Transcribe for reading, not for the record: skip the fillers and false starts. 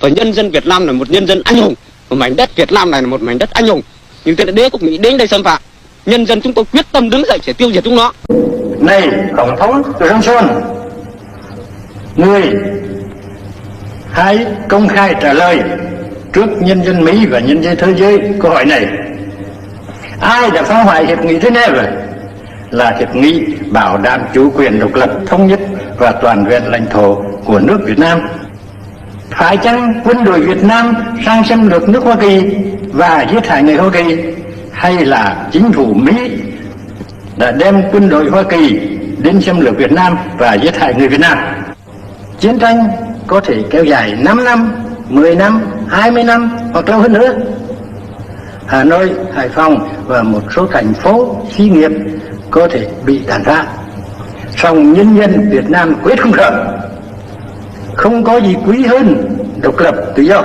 và nhân dân Việt Nam là một nhân dân anh hùng, và mảnh đất Việt Nam này là một mảnh đất anh hùng. Nhưng tên đế quốc Mỹ đến đây xâm phạm, nhân dân chúng tôi quyết tâm đứng dậy để tiêu diệt chúng nó. Này tổng thống Johnson, người hãy công khai trả lời trước nhân dân Mỹ và nhân dân thế giới câu hỏi này: ai đã phá hoại hiệp nghị Geneva? Là hiệp nghị bảo đảm chủ quyền độc lập, thống nhất và toàn vẹn lãnh thổ của nước Việt Nam. Phải chăng quân đội Việt Nam sang xâm lược nước Hoa Kỳ và giết hại người Hoa Kỳ, hay là chính phủ Mỹ đã đem quân đội Hoa Kỳ đến xâm lược Việt Nam và giết hại người Việt Nam? Chiến tranh có thể kéo dài 5 năm, 10 năm, 20 năm hoặc lâu hơn nữa. Hà Nội, Hải Phòng và một số thành phố xí nghiệp có thể bị tàn phá, song nhân dân Việt Nam quyết không sợ. Không có gì quý hơn độc lập tự do.